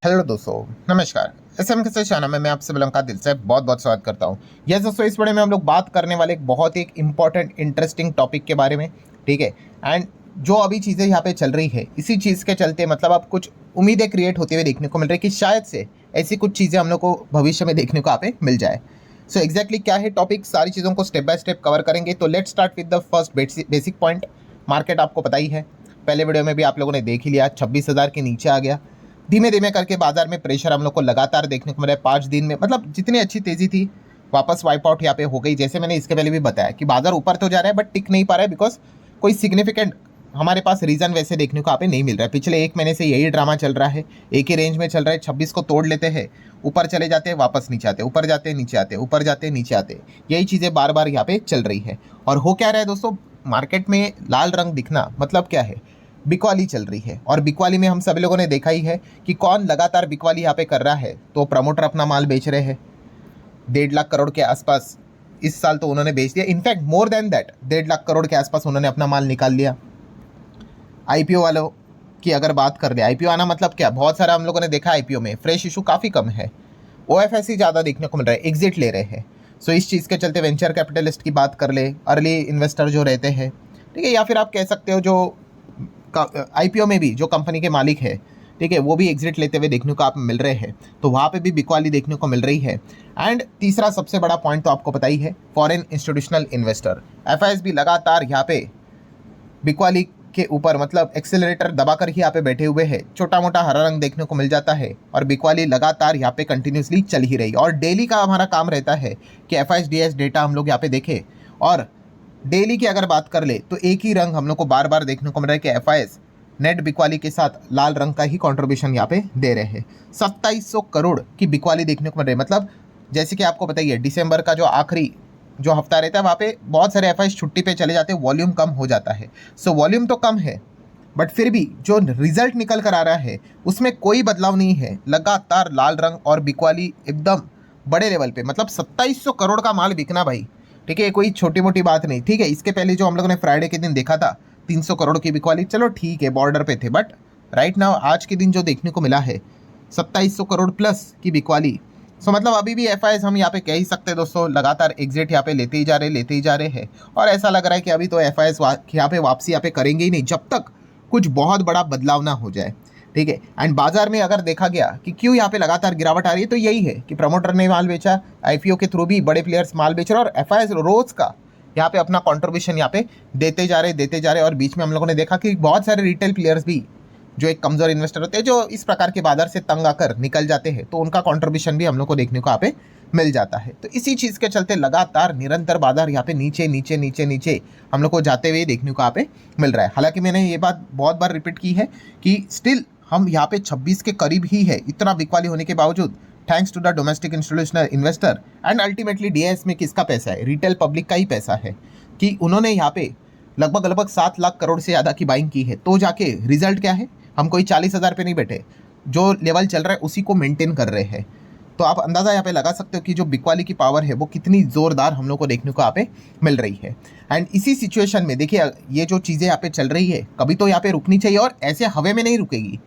Hello दोस्तों, नमस्कार। SM के चैनल में मैं आपसे बुलंका दिल से बहुत बहुत स्वागत करता हूँ। यस दोस्तों, इस वीडियो में हम लोग बात करने वाले एक बहुत ही इंपॉर्टेंट इंटरेस्टिंग टॉपिक के बारे में, ठीक है। एंड जो अभी चीज़ें यहाँ पे चल रही है, इसी चीज़ के चलते मतलब अब कुछ उम्मीदें क्रिएट होते हुए देखने को मिल रही है कि शायद से ऐसी कुछ चीज़ें हम लोग को भविष्य में देखने को यहाँ पे मिल जाए। सो एग्जैक्टली क्या है टॉपिक, सारी चीज़ों को स्टेप बाय स्टेप कवर करेंगे। तो let's start with the first basic point. Market आपको पता ही है, पहले वीडियो में भी आप लोगों ने देख ही लिया, 26,000 के नीचे आ गया। धीमे धीमे करके बाजार में प्रेशर हम लोग को लगातार देखने को मिला है। 5 दिन में मतलब जितनी अच्छी तेजी थी वापस वाइप आउट यहाँ पे हो गई। जैसे मैंने इसके पहले भी बताया कि बाजार ऊपर तो जा रहा है बट टिक नहीं पा रहा है, बिकॉज कोई सिग्निफिकेंट हमारे पास रीजन वैसे देखने को यहाँ पे नहीं मिल रहा है। पिछले 1 महीने से यही ड्रामा चल रहा है, एक ही रेंज में चल रहा है। 26 को तोड़ लेते हैं, ऊपर चले जाते हैं, वापस नीचे आते, ऊपर जाते हैं, नीचे आते, ऊपर जाते हैं, नीचे आते। यही चीज़ें बार बार यहाँ पे चल रही है। और हो क्या रहा है दोस्तों, मार्केट में लाल रंग दिखना मतलब क्या है, बिकवाली चल रही है। और बिकवाली में हम सभी लोगों ने देखा ही है कि कौन लगातार बिकवाली यहाँ पे कर रहा है। तो प्रमोटर अपना माल बेच रहे हैं 1.5 लाख करोड़ के आसपास। इस साल तो उन्होंने बेच दिया, in fact more than that 1.5 lakh crore के आसपास उन्होंने अपना माल निकाल लिया। आईपीओ वालों की अगर बात कर ले, आईपीओ आना मतलब क्या, बहुत सारा हम लोगों ने देखा आईपीओ में फ्रेश इशू काफ़ी कम है, ओएफएससी ज़्यादा देखने को मिल रहा है, एग्जिट ले रहे हैं। सो इस चीज़ के चलते वेंचर कैपिटलिस्ट की बात कर ले, अर्ली इन्वेस्टर जो रहते हैं, ठीक है, या फिर आप कह सकते हो जो आईपीओ में भी जो कंपनी के मालिक है, ठीक है, वो भी एग्जिट लेते हुए देखने को आप मिल रहे हैं। तो वहाँ पे भी बिकवाली देखने को मिल रही है। एंड तीसरा सबसे बड़ा पॉइंट तो आपको पता ही है, फॉरेन इंस्टीट्यूशनल इन्वेस्टर एफआईएस भी लगातार यहाँ पे बिकवाली के ऊपर मतलब एक्सेलरेटर दबाकर ही यहाँ पे बैठे हुए हैं। छोटा मोटा हरा रंग देखने को मिल जाता है और बिकवाली लगातार यहाँ पे कंटिन्यूसली चल ही रही। और डेली का हमारा काम रहता है कि एफआईएस डेटा हम लोग यहाँ पे देखें। और डेली की अगर बात कर ले तो एक ही रंग हम लोग को बार बार देखने को मिल रहा है कि एफआईएस नेट बिकवाली के साथ लाल रंग का ही कंट्रीब्यूशन यहाँ पे दे रहे हैं। 2700 करोड़ की बिकवाली देखने को मिल रही है। मतलब जैसे कि आपको बताइए, दिसंबर का जो आखिरी जो हफ्ता रहता है वहाँ पे बहुत सारे एफआईएस छुट्टी पे चले जाते हैं, वॉल्यूम कम हो जाता है। सो वॉल्यूम तो कम है बट फिर भी जो रिजल्ट निकल कर आ रहा है उसमें कोई बदलाव नहीं है। लगातार लाल रंग और बिकवाली एकदम बड़े लेवल पे, मतलब 2700 करोड़ का माल बिकना भाई, ठीक है, कोई छोटी मोटी बात नहीं। ठीक है, इसके पहले जो हम लोगों ने फ्राइडे के दिन देखा था 300 करोड़ की बिकवाली, चलो ठीक है, बॉर्डर पे थे, बट राइट नाउ आज के दिन जो देखने को मिला है 2700 करोड़ प्लस की बिकवाली। सो मतलब अभी भी एफआईएस हम यहाँ पे कह ही सकते हैं दोस्तों, लगातार एग्जिट यहाँ पे लेते ही जा रहे हैं। और ऐसा लग रहा है कि अभी तो एफआईएस यहाँ पे वापसी यहाँ पे करेंगे ही नहीं जब तक कुछ बहुत बड़ा बदलाव ना हो जाए, ठीक है। एंड बाजार में अगर देखा गया कि क्यों यहाँ पे लगातार गिरावट आ रही है, तो यही है कि प्रमोटर ने माल बेचा, आईपीओ के थ्रू भी बड़े प्लेयर्स माल बेच रहे और एफआईएस रोज का यहाँ पे अपना कंट्रीब्यूशन यहाँ पे देते जा रहे। और बीच में हम लोगों ने देखा कि बहुत सारे रिटेल प्लेयर्स भी जो एक कमजोर इन्वेस्टर होते हैं, जो इस प्रकार के बाजार से तंग आकर निकल जाते हैं, तो उनका कंट्रीब्यूशन भी हम लोग को देखने को यहाँ पे मिल जाता है। तो इसी चीज़ के चलते लगातार निरंतर बाजार यहाँ पे नीचे नीचे नीचे नीचे हम लोग को जाते हुए देखने को यहाँ पे मिल रहा है। हालांकि मैंने ये बात बहुत बार रिपीट की है कि स्टिल हम यहाँ पे 26 के करीब ही है, इतना बिकवाली होने के बावजूद, thanks to the domestic institutional investor. And ultimately DIS में किसका पैसा है, रिटेल पब्लिक का ही पैसा है, कि उन्होंने यहाँ पे लगभग 7 लाख करोड़ से ज़्यादा की बाइंग की है। तो जाके रिजल्ट क्या है, हम कोई 40,000 पे नहीं बैठे, जो लेवल चल रहा है उसी को मेंटेन कर रहे हैं। तो आप अंदाज़ा यहाँ पे लगा सकते हो कि जो बिकवाली की पावर है वो कितनी ज़ोरदार हम लोग को देखने को यहाँ पे मिल रही है। एंड इसी सिचुएशन में देखिए, ये जो चीज़ें यहाँ पे चल रही है कभी तो यहाँ पे रुकनी चाहिए, और ऐसे हवे में नहीं रुकेगी,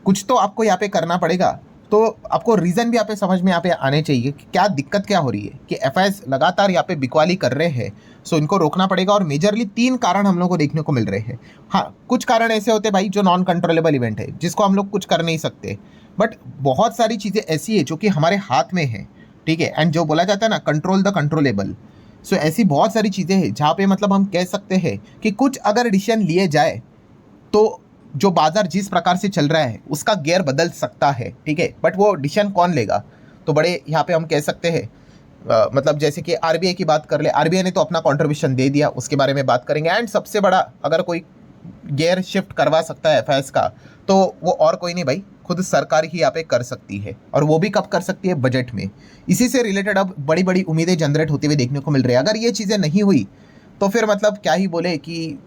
कुछ तो आपको यहाँ पे करना पड़ेगा। तो आपको रीज़न भी यहाँ पे समझ में यहाँ पे आने चाहिए कि क्या दिक्कत क्या हो रही है, कि एफआईएस लगातार यहाँ पे बिकवाली कर रहे हैं। सो इनको रोकना पड़ेगा। और मेजरली 3 कारण हम लोग को देखने को मिल रहे हैं। हाँ, कुछ कारण ऐसे होते हैं भाई जो नॉन कंट्रोलेबल इवेंट है, जिसको हम लोग कुछ कर नहीं सकते, बट बहुत सारी चीज़ें ऐसी है जो कि हमारे हाथ में है, ठीक है। एंड जो बोला जाता है ना, कंट्रोल द कंट्रोलेबल। सो ऐसी बहुत सारी चीज़ें हैं जहाँ पे मतलब हम कह सकते हैं कि कुछ अगर डिसीजन लिए जाए तो जो बाजार जिस प्रकार से चल रहा है उसका गियर बदल सकता है, ठीक है। बट वो डिसीजन कौन लेगा, तो बड़े यहाँ पे हम कह सकते हैं मतलब जैसे कि आरबीआई की बात कर ले, आरबीआई ने तो अपना कंट्रीब्यूशन दे दिया, उसके बारे में बात करेंगे। एंड सबसे बड़ा अगर कोई गियर शिफ्ट करवा सकता है एफआईएस का, तो वो और कोई नहीं भाई, खुद सरकार ही यहाँ पे कर सकती है। और वो भी कब कर सकती है, बजट में। इसी से रिलेटेड अब बड़ी बड़ी उम्मीदें जनरेट होती हुई देखने को मिल रही है। अगर ये चीज़ें नहीं हुई तो फिर मतलब क्या ही बोले कि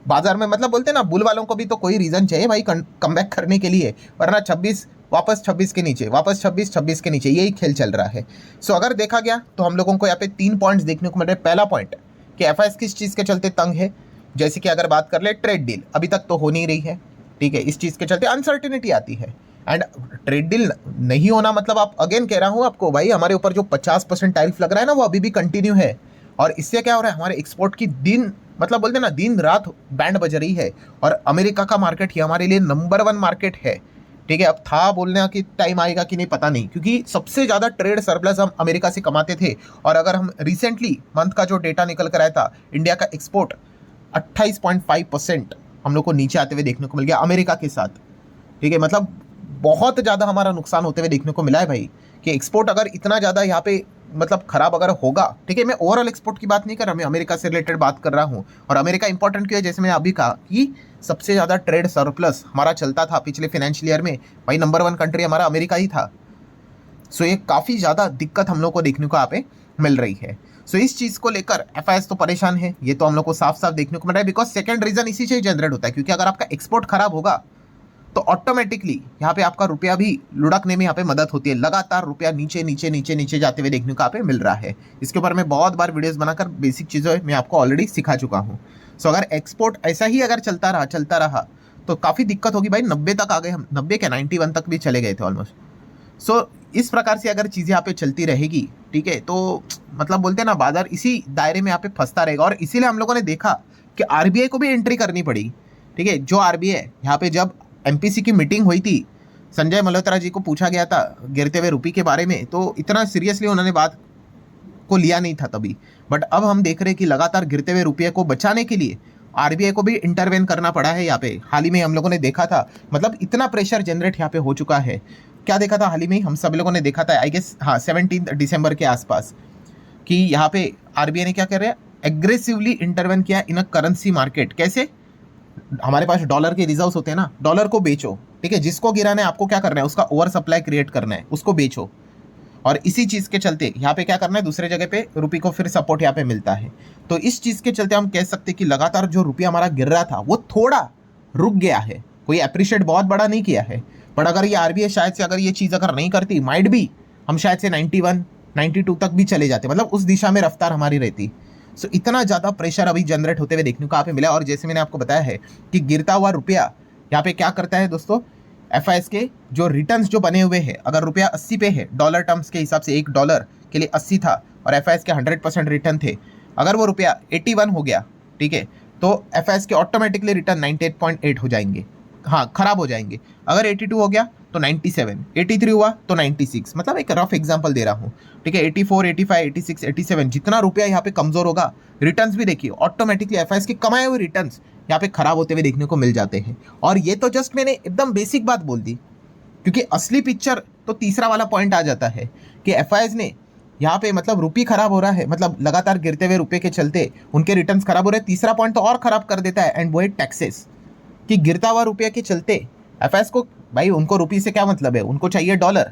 बाजार में मतलब बोलते हैं ना, बुल वालों को भी तो कोई रीज़न चाहिए भाई कमबैक करने के लिए, वरना 26 वापस 26 के नीचे, वापस 26 के नीचे, यही खेल चल रहा है। सो अगर देखा गया तो हम लोगों को यहाँ पे 3 पॉइंट्स देखने को मिल रहे हैं। पहला पॉइंट कि एफआईएस किस चीज़ के चलते तंग है, जैसे कि अगर बात कर ले ट्रेड डील अभी तक तो हो नहीं रही है, ठीक है। इस चीज़ के चलते अनसर्टिनिटी आती है एंड ट्रेड डील नहीं होना मतलब आप अगेन कह रहा हूँ आपको भाई, हमारे ऊपर जो 50% टैरिफ लग रहा है ना वो अभी भी कंटिन्यू है। और इससे क्या हो रहा है, हमारे एक्सपोर्ट की दिन मतलब बोलते ना दिन रात बैंड बज रही है। और अमेरिका का मार्केट ही हमारे लिए नंबर 1 मार्केट है। ठीक है, अब था बोलने कि टाइम आएगा कि नहीं पता नहीं, क्योंकि सबसे ज़्यादा ट्रेड सरप्लस हम अमेरिका से कमाते थे। और अगर हम रिसेंटली मंथ का जो डेटा निकल कर आया था, इंडिया का एक्सपोर्ट 28.5% हम लोग को नीचे आते हुए देखने को मिल गया अमेरिका के साथ। ठीक है, मतलब बहुत ज़्यादा हमारा नुकसान होते हुए देखने को मिला है भाई, कि एक्सपोर्ट अगर इतना ज़्यादा यहाँ पे मतलब खराब अगर होगा। ठीक है, मैं ओवरऑल एक्सपोर्ट की बात नहीं कर रहा, मैं अमेरिका से रिलेटेड बात कर रहा हूँ। और अमेरिका इंपॉर्टेंट क्यों है, जैसे मैंने अभी कहा कि सबसे ज़्यादा ट्रेड सरप्लस हमारा चलता था पिछले फाइनेंशियल ईयर में, भाई नंबर 1 कंट्री हमारा अमेरिका ही था। सो ये काफ़ी ज़्यादा दिक्कत हम लोग को देखने को यहाँ पे मिल रही है। सो इस चीज़ को लेकर एफआईएस तो परेशान है, ये तो हम लोग को साफ साफ देखने को मिल रहा है। बिकॉज सेकंड रीजन इसी से जनरेट होता है, क्योंकि अगर आपका एक्सपोर्ट खराब होगा तो ऑटोमेटिकली यहाँ पे आपका रुपया भी लुढ़कने में यहाँ पे मदद होती है। लगातार रुपया नीचे नीचे नीचे नीचे जाते हुए देखने को यहाँ पे मिल रहा है। इसके ऊपर मैं बहुत बार वीडियोस बनाकर बेसिक चीज़ें मैं आपको ऑलरेडी सिखा चुका हूँ। सो अगर एक्सपोर्ट ऐसा ही अगर चलता रहा तो काफ़ी दिक्कत होगी भाई। 90 तक आ गए हम, 90 क्या 91 तक भी चले गए थे ऑलमोस्ट। सो इस प्रकार से अगर चीज़ें यहाँ पे चलती रहेगी, ठीक है, तो मतलब बोलते हैं ना बाजार इसी दायरे में यहाँ पे फंसता रहेगा। और इसीलिए हम लोगों ने देखा कि आरबीआई को भी एंट्री करनी पड़ी। ठीक है, जो आरबीआई यहाँ पे जब एमपीसी की मीटिंग हुई थी, संजय मल्होत्रा जी को पूछा गया था गिरते हुए रुपये के बारे में, तो इतना सीरियसली उन्होंने बात को लिया नहीं था तभी। बट अब हम देख रहे हैं कि लगातार गिरते हुए रुपये को बचाने के लिए आरबीआई को भी इंटरवेन करना पड़ा है यहाँ पे। हाल ही में हम लोगों ने देखा था, मतलब इतना प्रेशर जनरेट यहाँ पे हो चुका है। क्या देखा था हाल ही में, हम सब लोगों ने देखा था आई गेस, हाँ 17 दिसंबर के आसपास, कि यहाँ पे आरबीआई ने क्या कर रहा है, एग्रेसिवली इंटरवेन किया इन अ करेंसी मार्केट। कैसे, हमारे पास डॉलर के रिजर्व्स होते हैं ना, डॉलर को बेचो। ठीक है, जिसको गिराना है आपको क्या करना है, उसका ओवर सप्लाई क्रिएट करना है, उसको बेचो। और इसी चीज़ के चलते यहाँ पे क्या करना है, दूसरे जगह पे रुपये को फिर सपोर्ट यहाँ पे मिलता है। तो इस चीज़ के चलते हम कह सकते हैं कि लगातार जो रुपया हमारा गिर रहा था वो थोड़ा रुक गया है। कोई अप्रिशिएट बहुत बड़ा नहीं किया है। बट अगर ये आरबीआई शायद से अगर ये चीज़ अगर नहीं करती, माइट भी हम शायद से 91 92 तक भी चले जाते, मतलब उस दिशा में रफ्तार हमारी रहती। सो इतना ज़्यादा प्रेशर अभी जनरेट होते हुए देखने को यहाँ पे मिला। और जैसे मैंने आपको बताया है कि गिरता हुआ रुपया यहाँ पे क्या करता है दोस्तों, एफआईएस के जो रिटर्न्स जो बने हुए हैं, अगर रुपया 80 पे है डॉलर टर्म्स के हिसाब से, $1 के लिए 80 था और एफआईएस के 100% रिटर्न थे, अगर वो रुपया 81 हो गया, ठीक है, तो एफआईएस के ऑटोमेटिकली रिटर्न 98.8 हो जाएंगे, हाँ खराब हो जाएंगे। अगर 82 हो गया तो 97, 83 हुआ तो 96, मतलब एक रफ एग्जांपल दे रहा हूँ। ठीक है, 84, 85, 86, 87, जितना रुपया यहाँ पे कमजोर होगा, रिटर्न्स भी देखिए ऑटोमेटिकली एफआईएस के कमाए हुए रिटर्न्स यहाँ पे खराब होते हुए देखने को मिल जाते हैं। और ये तो जस्ट मैंने एकदम बेसिक बात बोल दी, क्योंकि असली पिक्चर तो तीसरा वाला पॉइंट आ जाता है कि एफआईएस ने यहाँ पे मतलब रुपये खराब हो रहा है, मतलब लगातार गिरते हुए रुपये के चलते उनके रिटर्न्स खराब हो रहे हैं। तीसरा पॉइंट तो और खराब कर देता है, एंड वो है टैक्सेस, कि गिरता हुआ रुपये के चलते एफआईएस को, भाई उनको रुपये से क्या मतलब है, उनको चाहिए डॉलर।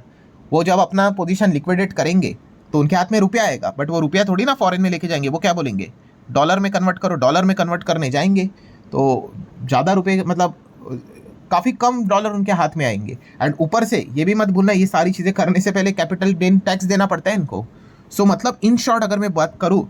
वो जब अपना पोजीशन लिक्विडेट करेंगे तो उनके हाथ में रुपया आएगा, बट वो रुपया थोड़ी ना फॉरेन में लेके जाएंगे। वो क्या बोलेंगे, डॉलर में कन्वर्ट करो, डॉलर में कन्वर्ट करने जाएंगे तो ज़्यादा रुपये, मतलब काफ़ी कम डॉलर उनके हाथ में आएंगे। एंड ऊपर से ये भी मत भूलना, ये सारी चीज़ें करने से पहले कैपिटल गेन टैक्स देना पड़ता है इनको। सो मतलब इन शॉर्ट अगर मैं बात करूँ,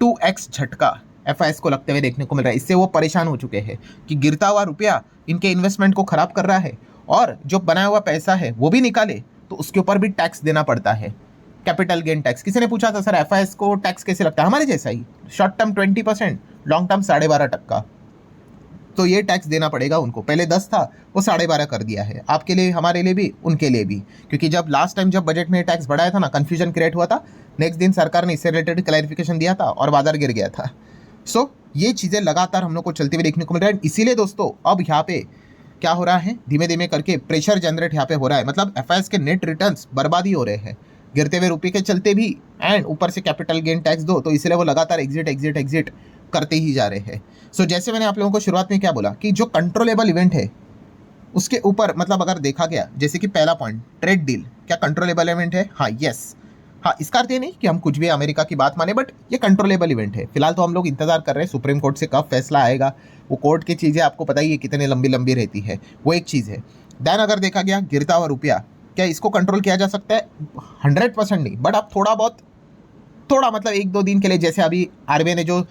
2x झटका एफआईएस को लगते हुए देखने को मिल रहा है। इससे वो परेशान हो चुके हैं कि गिरता हुआ रुपया इनके इन्वेस्टमेंट को खराब कर रहा है, और जो बनाया हुआ पैसा है वो भी निकाले तो उसके ऊपर भी टैक्स देना पड़ता है, कैपिटल गेन टैक्स। किसी ने पूछा था सर एफआईएस को टैक्स कैसे लगता है, हमारे जैसा ही, शॉर्ट टर्म 20%, लॉन्ग टर्म 12.5%। तो ये टैक्स देना पड़ेगा उनको, पहले 10 था वो 12.5 कर दिया है, आपके लिए, हमारे लिए भी, उनके लिए भी। क्योंकि जब लास्ट टाइम जब बजट में टैक्स बढ़ाया था ना, कन्फ्यूजन क्रिएट हुआ था, नेक्स्ट दिन सरकार ने इससे रिलेटेड क्लैरिफिकेशन दिया था और बाजार गिर गया था। सो ये चीज़ें लगातार हम लोग को चलती हुई देखने को मिल रहा है। इसीलिए दोस्तों अब यहाँ पे क्या हो रहा है, धीमे धीमे करके प्रेशर जनरेट यहाँ पे हो रहा है, मतलब एफआईएस के नेट रिटर्न्स बर्बादी हो रहे हैं गिरते हुए रुपये के चलते भी, एंड ऊपर से कैपिटल गेन टैक्स दो, तो इसलिए वो लगातार एग्जिट करते ही जा रहे हैं। सो जैसे मैंने आप लोगों को शुरुआत में क्या बोला कि जो कंट्रोलेबल इवेंट है उसके ऊपर, मतलब अगर देखा गया, जैसे कि पहला पॉइंट ट्रेड डील, क्या कंट्रोलेबल इवेंट है, हाँ यस, हाँ इसका अर्थ ये नहीं कि हम कुछ भी अमेरिका की बात माने, बट ये कंट्रोलेबल इवेंट है। फिलहाल तो हम लोग इंतजार कर रहे हैं सुप्रीम कोर्ट से कब फैसला आएगा। वो कोर्ट की चीज़ें आपको पता ही है कितने लंबी रहती है, वो एक चीज़ है। देन अगर देखा गया गिरता हुआ रुपया, क्या इसको कंट्रोल किया जा सकता है, 100% नहीं, बट आप थोड़ा बहुत, थोड़ा मतलब 1-2 दिन के लिए, जैसे अभी आरबीआई ने जो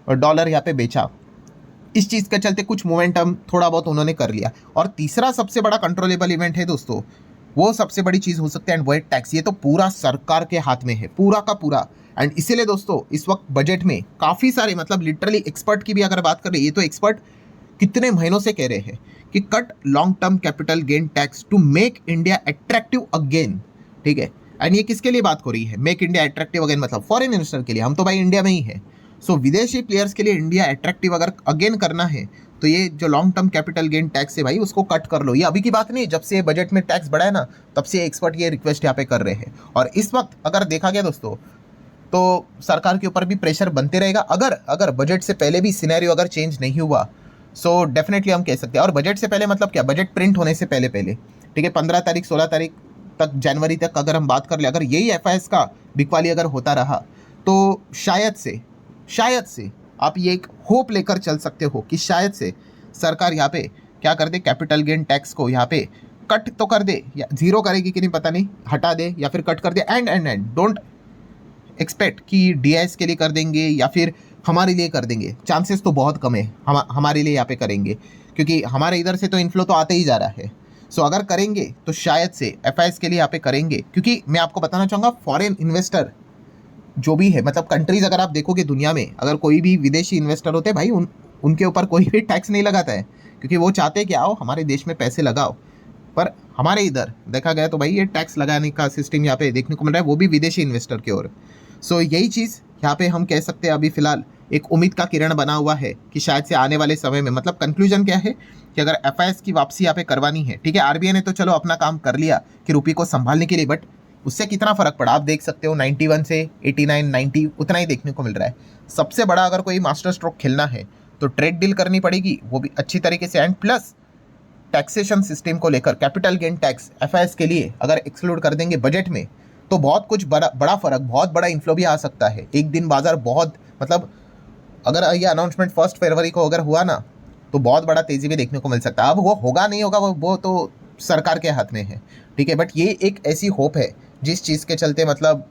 डॉलर यहाँ पे बेचा, इस चीज़ के चलते कुछ मोमेंटम थोड़ा बहुत उन्होंने कर लिया। और तीसरा सबसे बड़ा कंट्रोलेबल इवेंट है दोस्तों, वो सबसे बड़ी चीज़ हो सकती है एंड वो है टैक्स। ये तो पूरा सरकार के हाथ में है, पूरा का पूरा। एंड इसीलिए दोस्तों इस वक्त बजट में काफ़ी सारे मतलब लिटरली एक्सपर्ट की भी अगर बात करें, ये तो एक्सपर्ट कितने महीनों से कह रहे हैं कि cut long term capital gain tax to make India attractive again, ठीक है। एंड ये किसके लिए बात हो रही है, मेक इंडिया अट्रैक्टिव अगेन, मतलब फॉरेन इन्वेस्टर के लिए। हम तो भाई इंडिया में ही है। सो विदेशी प्लेयर्स के लिए इंडिया अट्रैक्टिव अगर अगेन करना है तो ये जो long term capital gain tax है भाई उसको कट कर लो। ये अभी की बात नहीं, जब से बजट में टैक्स बढ़ा है ना तब से एक्सपर्ट ये रिक्वेस्ट यहाँ पे कर रहे हैं। और इस वक्त अगर देखा गया दोस्तों तो सरकार के ऊपर भी प्रेशर बनते रहेगा। अगर बजट से पहले भी सिनेरियो अगर चेंज नहीं हुआ सो डेफिनेटली हम कह सकते हैं। और बजट से पहले मतलब क्या, बजट प्रिंट होने से पहले ठीक है, 15 तारीख 16 तारीख तक, जनवरी तक अगर हम बात कर ले, अगर यही FIS का बिकवाली अगर होता रहा तो शायद से आप ये एक होप लेकर चल सकते हो कि शायद से सरकार यहाँ पे क्या कर दे, कैपिटल गेन टैक्स को यहाँ पे कट तो कर दे, या जीरो करेगी कि नहीं पता नहीं, हटा दे या फिर कट कर दे। एंड डोंट एक्सपेक्ट कि DIS के लिए कर देंगे या फिर हमारे लिए कर देंगे। चांसेस तो बहुत कम है हमारे लिए यहाँ पे करेंगे, क्योंकि हमारे इधर से तो इन्फ्लो तो आते ही जा रहा है। सो अगर करेंगे तो शायद से FIS के लिए यहाँ पे करेंगे, क्योंकि मैं आपको बताना चाहूँगा फॉरेन इन्वेस्टर जो भी है, मतलब कंट्रीज अगर आप देखोगे दुनिया में, अगर कोई भी विदेशी इन्वेस्टर होते हैं भाई उनके ऊपर कोई भी टैक्स नहीं लगाता है, क्योंकि वो चाहते हैं कि आओ हमारे देश में पैसे लगाओ। पर हमारे इधर देखा गया तो भाई ये टैक्स लगाने का सिस्टम यहाँ पे देखने को मिल रहा है, वो भी विदेशी इन्वेस्टर की ओर। सो यही चीज़ यहाँ पे हम कह सकते हैं अभी फिलहाल एक उम्मीद का किरण बना हुआ है कि शायद से आने वाले समय में, मतलब कंक्लूजन क्या है कि अगर FIS की वापसी यहाँ पे करवानी है, ठीक है, RBI ने तो चलो अपना काम कर लिया कि रुपये को संभालने के लिए, बट उससे कितना फर्क पड़ा आप देख सकते हो। 91 से 89 90 उतना ही देखने को मिल रहा है। सबसे बड़ा अगर कोई मास्टर स्ट्रोक खेलना है तो ट्रेड डील करनी पड़ेगी, वो भी अच्छी तरीके से। एंड प्लस टैक्सेशन सिस्टम को लेकर कैपिटल गेन टैक्स FIS के लिए अगर एक्सक्लूड कर देंगे बजट में तो बहुत कुछ बड़ा फर्क, बहुत बड़ा इन्फ्लो भी आ सकता है। एक दिन बाजार बहुत, मतलब अगर ये अनाउंसमेंट 1 फरवरी को अगर हुआ ना तो बहुत बड़ा तेजी भी देखने को मिल सकता है। अब वो होगा नहीं होगा वो तो सरकार के हाथ में है, ठीक है। बट ये एक ऐसी होप है जिस चीज़ के चलते मतलब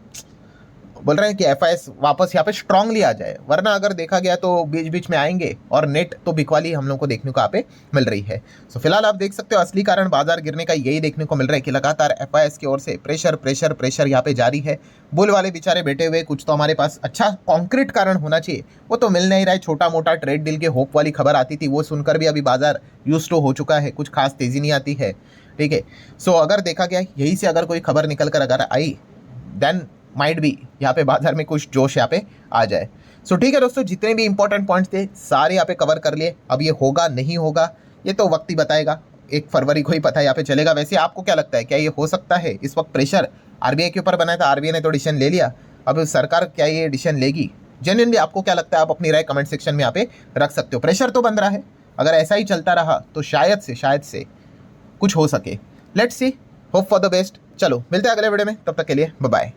बोल रहे हैं कि FIS वापस यहाँ पे स्ट्रांगली आ जाए, वरना अगर देखा गया तो बीच बीच में आएंगे और नेट तो बिकवाली हम लोग को देखने को यहाँ पे मिल रही है। सो फिलहाल आप देख सकते हो असली कारण बाजार गिरने का यही देखने को मिल रहा है कि लगातार FIS की ओर से प्रेशर यहाँ पे जारी है। बुल वाले बेचारे बैठे हुए, कुछ तो हमारे पास अच्छा कॉन्क्रीट कारण होना चाहिए, वो तो मिल नहीं रहा है। छोटा मोटा ट्रेड डील के होप वाली खबर आती थी, वो सुनकर भी अभी बाजार यूज टू हो चुका है, कुछ खास तेजी नहीं आती है, ठीक है। सो अगर देखा गया यही से अगर कोई खबर निकल कर अगर आई देन माइट भी यहाँ पे बाजार में कुछ जोश यहाँ पे आ जाए। सो ठीक है दोस्तों, जितने भी इंपॉर्टेंट पॉइंट्स थे सारे यहाँ पे कवर कर लिए। अब ये होगा नहीं होगा ये तो वक्त ही बताएगा, 1 फरवरी को ही पता यहाँ पे चलेगा। वैसे आपको क्या लगता है, क्या ये हो सकता है? इस वक्त प्रेशर RBI के ऊपर बनाया था, RBI ने तो डिसीजन ले लिया, अब सरकार क्या ये डिसीजन लेगी? जेन्युइनली आपको क्या लगता है? आप अपनी राय कमेंट सेक्शन में यहाँ पे रख सकते हो। प्रेशर तो बन रहा है, अगर ऐसा ही चलता रहा तो शायद से कुछ हो सके। Let's see, hope for the best. चलो मिलते हैं अगले वीडियो में, तब तक के लिए बाय बाय।